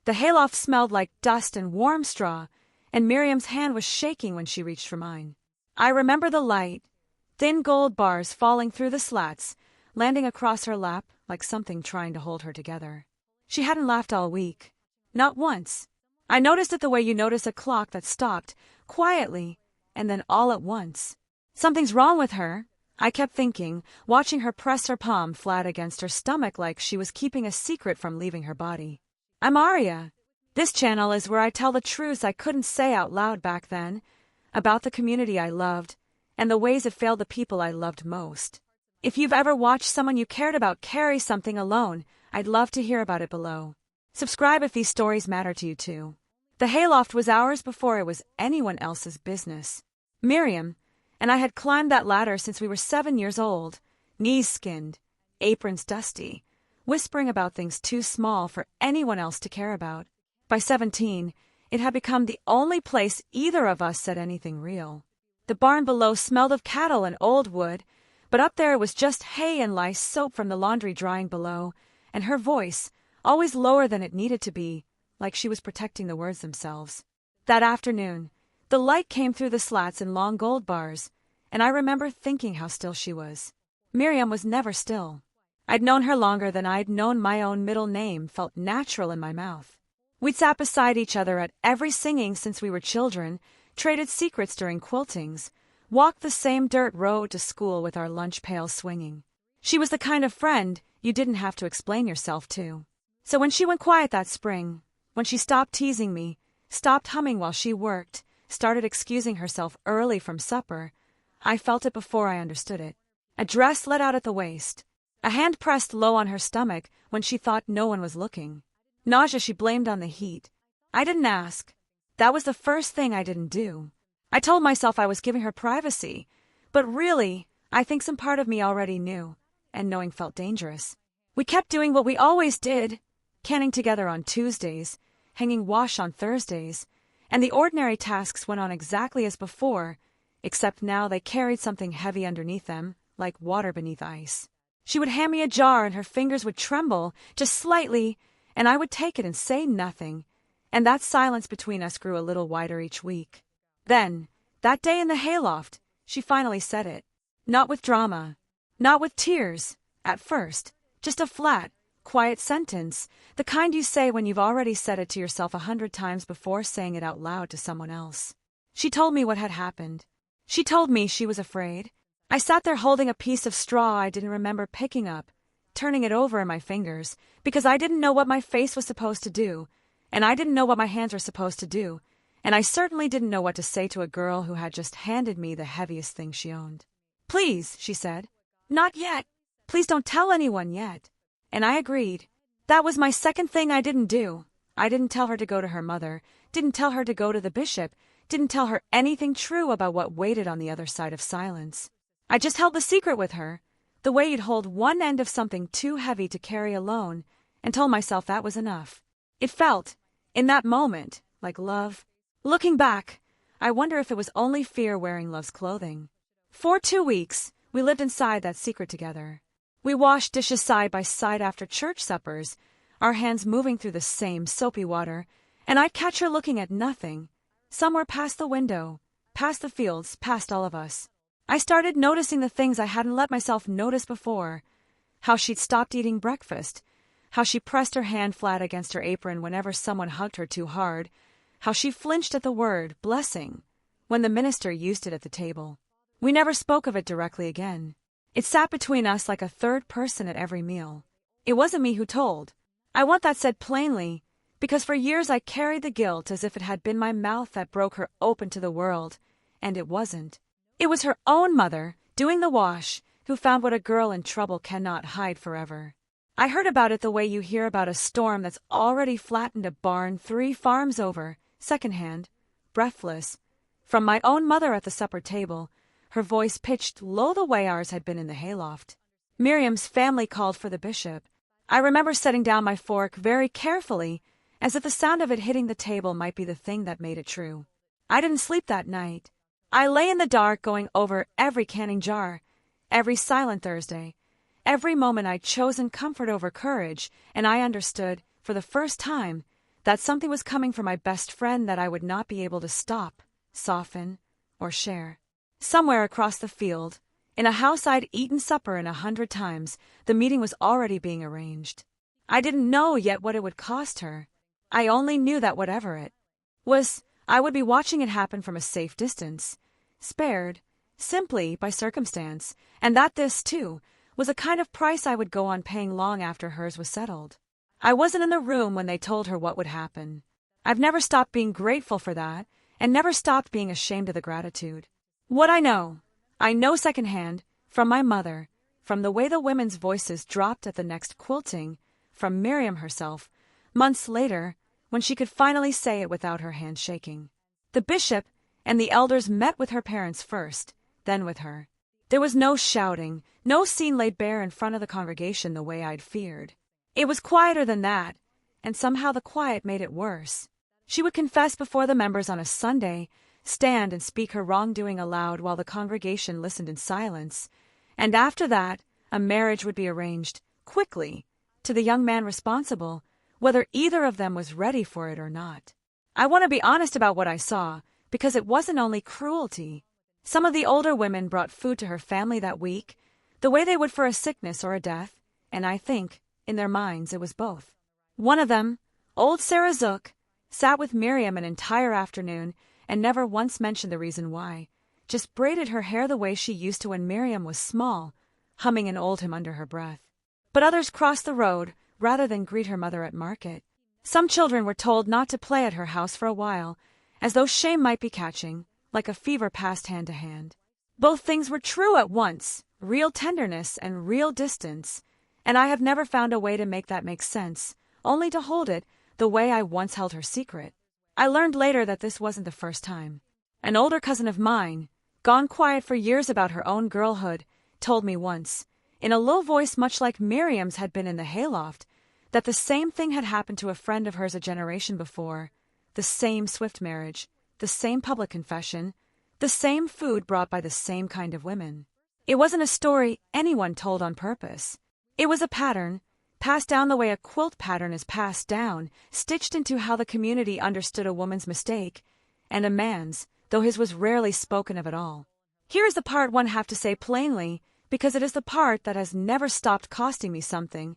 The hayloft smelled like dust and warm straw, and Miriam's hand was shaking when she reached for mine. I remember the light, thin gold bars falling through the slats, landing across her lap like something trying to hold her together. She hadn't laughed all week. Not once. I noticed it the way you notice a clock that stopped, quietly, and then all at once. Something's wrong with her, I kept thinking, watching her press her palm flat against her stomach like she was keeping a secret from leaving her body. I'm Aria. This channel is where I tell the truths I couldn't say out loud back then, about the community I loved, and the ways it failed the people I loved most. If you've ever watched someone you cared about carry something alone, I'd love to hear about it below. Subscribe if these stories matter to you too. The hayloft was ours before it was anyone else's business. Miriam and I had climbed that ladder since we were 7 years old, knees skinned, aprons dusty, whispering about things too small for anyone else to care about. By 17, it had become the only place either of us said anything real. The barn below smelled of cattle and old wood, but up there it was just hay and lice soap from the laundry drying below, and her voice, always lower than it needed to be, like she was protecting the words themselves. That afternoon, the light came through the slats in long gold bars, and I remember thinking how still she was. Miriam was never still. I'd known her longer than I'd known my own middle name felt natural in my mouth. We'd sat beside each other at every singing since we were children, traded secrets during quiltings, walked the same dirt road to school with our lunch pails swinging. She was the kind of friend you didn't have to explain yourself to. So when she went quiet that spring, when she stopped teasing me, stopped humming while she worked, started excusing herself early from supper, I felt it before I understood it. A dress let out at the waist, a hand pressed low on her stomach when she thought no one was looking. Nausea she blamed on the heat. I didn't ask. That was the first thing I didn't do. I told myself I was giving her privacy, but really, I think some part of me already knew, and knowing felt dangerous. We kept doing what we always did, canning together on Tuesdays, hanging wash on Thursdays, and the ordinary tasks went on exactly as before, except now they carried something heavy underneath them, like water beneath ice. She would hand me a jar and her fingers would tremble, just slightly, and I would take it and say nothing, and that silence between us grew a little wider each week. Then, that day in the hayloft, she finally said it. Not with drama, not with tears, at first, just a flat, quiet sentence, the kind you say when you've already said it to yourself 100 times before saying it out loud to someone else. She told me what had happened. She told me she was afraid. I sat there holding a piece of straw I didn't remember picking up, turning it over in my fingers, because I didn't know what my face was supposed to do, and I didn't know what my hands were supposed to do, and I certainly didn't know what to say to a girl who had just handed me the heaviest thing she owned. "Please," she said. "Not yet. Please don't tell anyone yet." And I agreed. That was my second thing I didn't do. I didn't tell her to go to her mother, didn't tell her to go to the bishop, didn't tell her anything true about what waited on the other side of silence. I just held the secret with her, the way you'd hold one end of something too heavy to carry alone, and told myself that was enough. It felt, in that moment, like love. Looking back, I wonder if it was only fear wearing love's clothing. For 2 weeks, we lived inside that secret together. We washed dishes side by side after church suppers, our hands moving through the same soapy water, and I'd catch her looking at nothing, somewhere past the window, past the fields, past all of us. I started noticing the things I hadn't let myself notice before. How she'd stopped eating breakfast, how she pressed her hand flat against her apron whenever someone hugged her too hard, how she flinched at the word blessing when the minister used it at the table. We never spoke of it directly again. It sat between us like a third person at every meal. It wasn't me who told. I want that said plainly, because for years I carried the guilt as if it had been my mouth that broke her open to the world, and it wasn't. It was her own mother, doing the wash, who found what a girl in trouble cannot hide forever. I heard about it the way you hear about a storm that's already flattened a barn 3 farms over, secondhand, breathless, from my own mother at the supper table, her voice pitched low the way ours had been in the hayloft. Miriam's family called for the bishop. I remember setting down my fork very carefully, as if the sound of it hitting the table might be the thing that made it true. I didn't sleep that night. I lay in the dark going over every canning jar, every silent Thursday, every moment I'd chosen comfort over courage, and I understood, for the first time, that something was coming for my best friend that I would not be able to stop, soften, or share. Somewhere across the field, in a house I'd eaten supper in 100 times, the meeting was already being arranged. I didn't know yet what it would cost her. I only knew that whatever it was, I would be watching it happen from a safe distance, spared, simply by circumstance, and that this, too, was a kind of price I would go on paying long after hers was settled. I wasn't in the room when they told her what would happen. I've never stopped being grateful for that, and never stopped being ashamed of the gratitude. What I know secondhand, from my mother, from the way the women's voices dropped at the next quilting, from Miriam herself, months later, when she could finally say it without her hand shaking. The bishop and the elders met with her parents first, then with her. There was no shouting, no scene laid bare in front of the congregation the way I'd feared. It was quieter than that, and somehow the quiet made it worse. She would confess before the members on a Sunday, stand and speak her wrongdoing aloud while the congregation listened in silence, and after that, a marriage would be arranged, quickly, to the young man responsible, whether either of them was ready for it or not. I want to be honest about what I saw, because it wasn't only cruelty. Some of the older women brought food to her family that week, the way they would for a sickness or a death, and I think, in their minds, it was both. One of them, old Sarah Zook, sat with Miriam an entire afternoon and never once mentioned the reason why, just braided her hair the way she used to when Miriam was small, humming an old hymn under her breath. But others crossed the road rather than greet her mother at market. Some children were told not to play at her house for a while, as though shame might be catching, like a fever passed hand to hand. Both things were true at once, real tenderness and real distance, and I have never found a way to make that make sense, only to hold it the way I once held her secret. I learned later that this wasn't the first time. An older cousin of mine, gone quiet for years about her own girlhood, told me once, in a low voice much like Miriam's had been in the Hayloft, that the same thing had happened to a friend of hers a generation before, the same swift marriage, the same public confession, the same food brought by the same kind of women. It wasn't a story anyone told on purpose. It was a pattern, passed down the way a quilt pattern is passed down, stitched into how the community understood a woman's mistake, and a man's, though his was rarely spoken of at all. Here is the part one have to say plainly, because it is the part that has never stopped costing me something.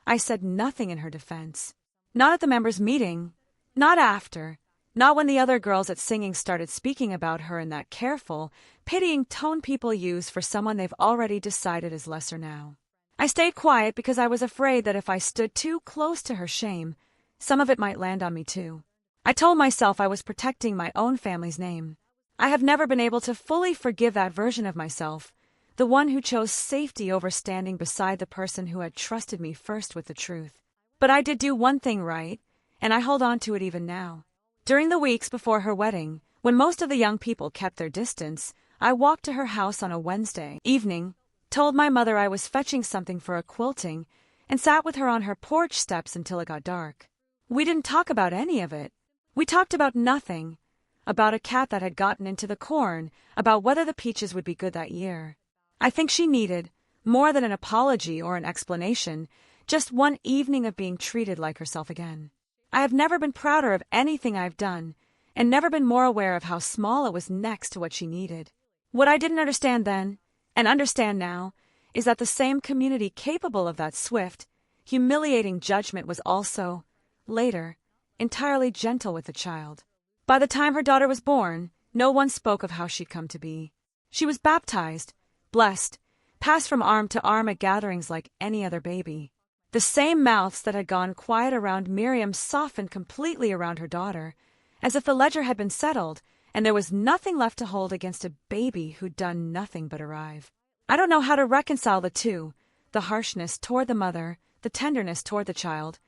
I said nothing in her defense. Not at the members' meeting, not after, not when the other girls at singing started speaking about her in that careful, pitying tone people use for someone they've already decided is lesser now. I stayed quiet because I was afraid that if I stood too close to her shame, some of it might land on me too. I told myself I was protecting my own family's name. I have never been able to fully forgive that version of myself, the one who chose safety over standing beside the person who had trusted me first with the truth. But I did do one thing right, and I hold on to it even now. During the weeks before her wedding, when most of the young people kept their distance, I walked to her house on a Wednesday evening, told my mother I was fetching something for a quilting, and sat with her on her porch steps until it got dark. We didn't talk about any of it. We talked about nothing. About a cat that had gotten into the corn, about whether the peaches would be good that year. I think she needed, more than an apology or an explanation, just one evening of being treated like herself again. I have never been prouder of anything I've done, and never been more aware of how small it was next to what she needed. What I didn't understand then, and understand now, is that the same community capable of that swift, humiliating judgment was also, later, entirely gentle with the child. By the time her daughter was born, no one spoke of how she'd come to be. She was baptized, blessed, passed from arm to arm at gatherings like any other baby. The same mouths that had gone quiet around Miriam softened completely around her daughter, as if the ledger had been settled, and there was nothing left to hold against a baby who'd done nothing but arrive. I don't know how to reconcile the two, the harshness toward the mother, the tenderness toward the child,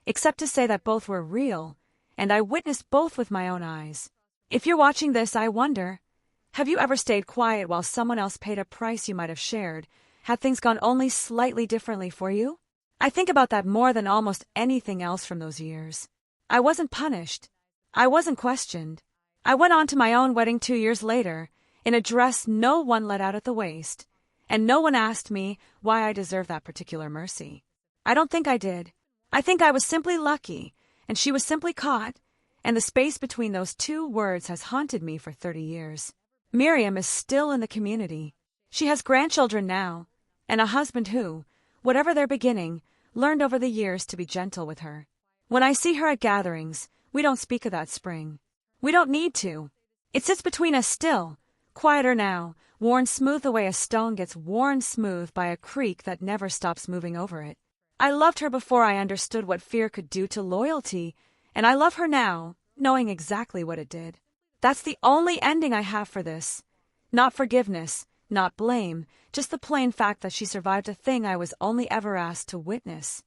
except to say that both were real, and I witnessed both with my own eyes. If you're watching this, I wonder, have you ever stayed quiet while someone else paid a price you might have shared, had things gone only slightly differently for you? I think about that more than almost anything else from those years. I wasn't punished. I wasn't questioned. I went on to my own wedding 2 years later, in a dress no one let out at the waist, and no one asked me why I deserved that particular mercy. I don't think I did. I think I was simply lucky, and she was simply caught, and the space between those two words has haunted me for 30 years. Miriam is still in the community. She has grandchildren now, and a husband who, whatever their beginning, learned over the years to be gentle with her. When I see her at gatherings, we don't speak of that spring. We don't need to. It sits between us still, quieter now, worn smooth the way a stone gets worn smooth by a creek that never stops moving over it. I loved her before I understood what fear could do to loyalty, and I love her now, knowing exactly what it did. That's the only ending I have for this. Not forgiveness, not blame, just the plain fact that she survived a thing I was only ever asked to witness.